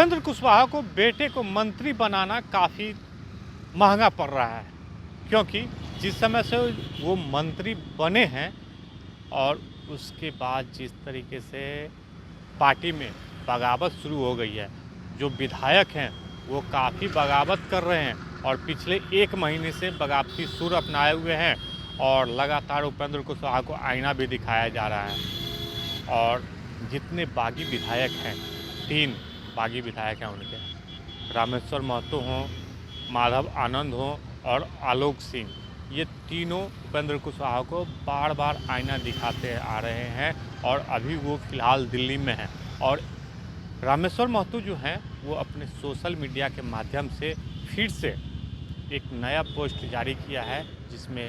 उपेंद्र कुशवाहा को बेटे को मंत्री बनाना काफ़ी महंगा पड़ रहा है, क्योंकि जिस समय से वो मंत्री बने हैं और उसके बाद जिस तरीके से पार्टी में बगावत शुरू हो गई है, जो विधायक हैं वो काफ़ी बगावत कर रहे हैं और पिछले एक महीने से बगावती सुर अपनाए हुए हैं और लगातार उपेंद्र कुशवाहा को आईना भी दिखाया जा रहा है। और जितने बागी विधायक हैं, 3 बागी विधायक हैं उनके, रामेश्वर महतो हों, माधव आनंद हों और आलोक सिंह, ये तीनों उपेंद्र कुशवाहा को बार बार आईना दिखाते आ रहे हैं और अभी वो फ़िलहाल दिल्ली में हैं। और रामेश्वर महतो जो हैं वो अपने सोशल मीडिया के माध्यम से फिर से एक नया पोस्ट जारी किया है, जिसमें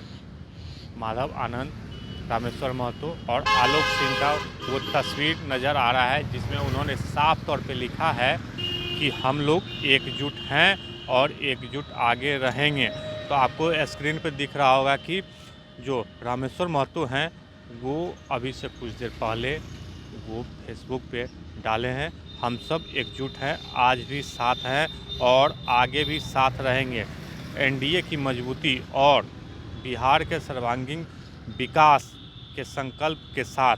माधव आनंद, रामेश्वर महतो और आलोक सिंह का वो तस्वीर नज़र आ रहा है, जिसमें उन्होंने साफ तौर पे लिखा है कि हम लोग एकजुट हैं और एकजुट आगे रहेंगे। तो आपको स्क्रीन पे दिख रहा होगा कि जो रामेश्वर महतो हैं वो अभी से कुछ देर पहले वो फेसबुक पे डाले हैं, हम सब एकजुट हैं, आज भी साथ हैं और आगे भी साथ रहेंगे। एनडीए की मजबूती और बिहार के सर्वांगीण विकास के संकल्प के साथ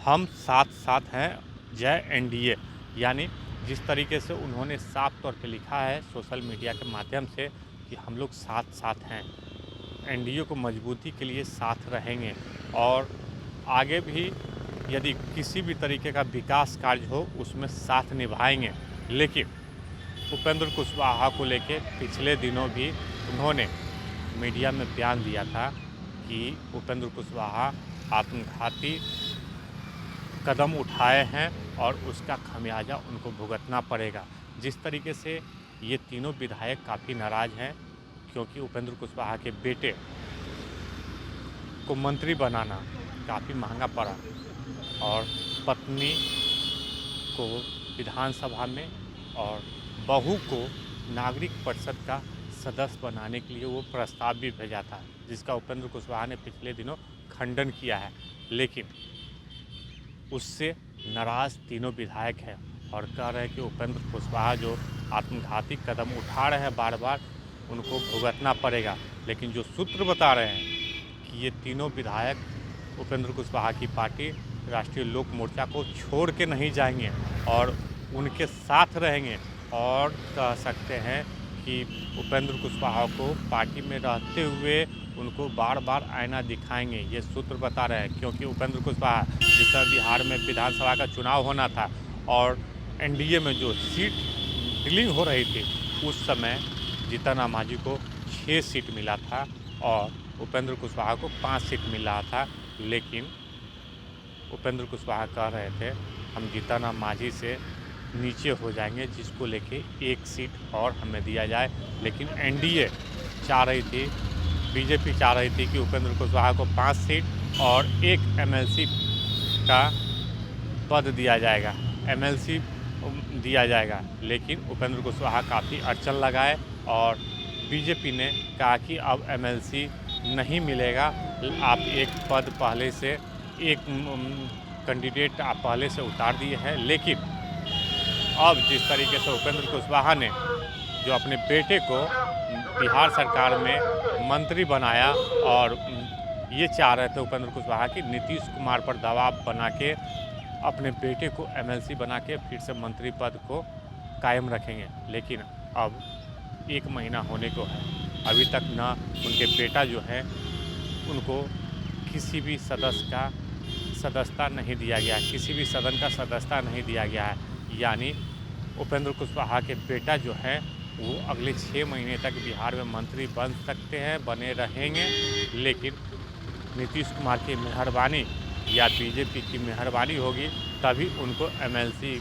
हम साथ साथ हैं, जय एनडीए। यानी जिस तरीके से उन्होंने साफ तौर पे लिखा है सोशल मीडिया के माध्यम से कि हम लोग साथ साथ हैं, एनडीए को मजबूती के लिए साथ रहेंगे और आगे भी यदि किसी भी तरीके का विकास कार्य हो उसमें साथ निभाएंगे। लेकिन उपेंद्र कुशवाहा को लेके पिछले दिनों भी उन्होंने मीडिया में बयान दिया था कि उपेंद्र कुशवाहा आत्मघाती कदम उठाए हैं और उसका खमियाजा उनको भुगतना पड़ेगा। जिस तरीके से ये तीनों विधायक काफ़ी नाराज़ हैं, क्योंकि उपेंद्र कुशवाहा के बेटे को मंत्री बनाना काफ़ी महंगा पड़ा और पत्नी को विधानसभा में और बहू को नागरिक परिषद का सदस्य बनाने के लिए वो प्रस्ताव भी भेजा था, जिसका उपेंद्र कुशवाहा ने पिछले दिनों खंडन किया है। लेकिन उससे नाराज़ तीनों विधायक हैं और कह रहे हैं कि उपेंद्र कुशवाहा जो आत्मघाती कदम उठा रहे हैं बार बार, उनको भुगतना पड़ेगा। लेकिन जो सूत्र बता रहे हैं कि ये तीनों विधायक उपेंद्र कुशवाहा की पार्टी राष्ट्रीय लोक मोर्चा को छोड़ के नहीं जाएंगे और उनके साथ रहेंगे और कह सकते हैं कि उपेंद्र कुशवाहा को पार्टी में रहते हुए उनको बार बार आईना दिखाएंगे, ये सूत्र बता रहे हैं। क्योंकि उपेंद्र कुशवाहा जिस तरह बिहार में विधानसभा का चुनाव होना था और एनडीए में जो सीट डीलिंग हो रही थी, उस समय जीतन राम मांझी को 6 सीट मिला था और उपेंद्र कुशवाहा को 5 सीट मिल रहा था। लेकिन उपेंद्र कुशवाहा कह रहे थे हम जीतन राम मांझी से नीचे हो जाएंगे, जिसको लेके 1 सीट और हमें दिया जाए। लेकिन एनडीए चाह रही थी, बीजेपी चाह रही थी कि उपेंद्र कुशवाहा को 5 सीट और 1 एमएलसी का पद दिया जाएगा, एमएलसी दिया जाएगा। लेकिन उपेंद्र कुशवाहा काफ़ी अड़चन लगाए और बीजेपी ने कहा कि अब एमएलसी नहीं मिलेगा, आप एक पद पहले से, एक कैंडिडेट आप पहले से उतार दिए हैं। लेकिन अब जिस तरीके से उपेंद्र कुशवाहा ने जो अपने बेटे को बिहार सरकार में मंत्री बनाया और ये चाह रहे थे उपेंद्र कुशवाहा कि नीतीश कुमार पर दबाव बना के अपने बेटे को एमएलसी बना के फिर से मंत्री पद को कायम रखेंगे। लेकिन अब 1 महीना होने को है, अभी तक न उनके बेटा जो है उनको किसी भी सदस्य का सदस्यता नहीं दिया गया, किसी भी सदन का सदस्यता नहीं दिया गया है। यानी उपेंद्र कुशवाहा के बेटा जो है वो अगले 6 महीने तक बिहार में मंत्री बन सकते हैं, बने रहेंगे। लेकिन नीतीश कुमार की मेहरबानी या बीजेपी की मेहरबानी होगी तभी उनको एमएलसी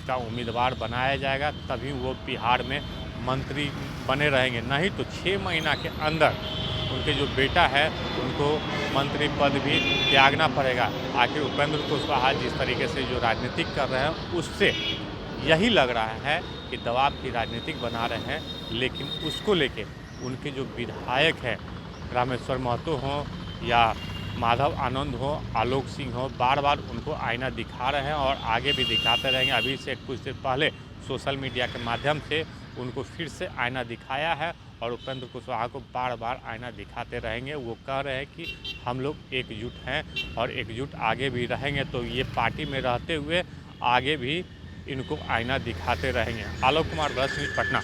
का उम्मीदवार बनाया जाएगा, तभी वो बिहार में मंत्री बने रहेंगे। नहीं तो 6 महीना के अंदर उनके जो बेटा है उनको मंत्री पद भी त्यागना पड़ेगा। आखिर उपेंद्र कुशवाहा जिस तरीके से जो राजनीतिक कर रहे हैं उससे यही लग रहा है कि दबाव की राजनीतिक बना रहे हैं। लेकिन उसको लेके उनके जो विधायक हैं, रामेश्वर महतो हों या माधव आनंद हो, आलोक सिंह हो, बार बार उनको आईना दिखा रहे हैं और आगे भी दिखाते रहेंगे। अभी से कुछ देर पहले सोशल मीडिया के माध्यम से उनको फिर से आईना दिखाया है और उपेंद्र कुशवाहा को बार बार आईना दिखाते रहेंगे। वो कह रहे हैं कि हम लोग एकजुट हैं और एकजुट आगे भी रहेंगे, तो ये पार्टी में रहते हुए आगे भी इनको आईना दिखाते रहेंगे। आलोक कुमार, 10 न्यूज़, पटना।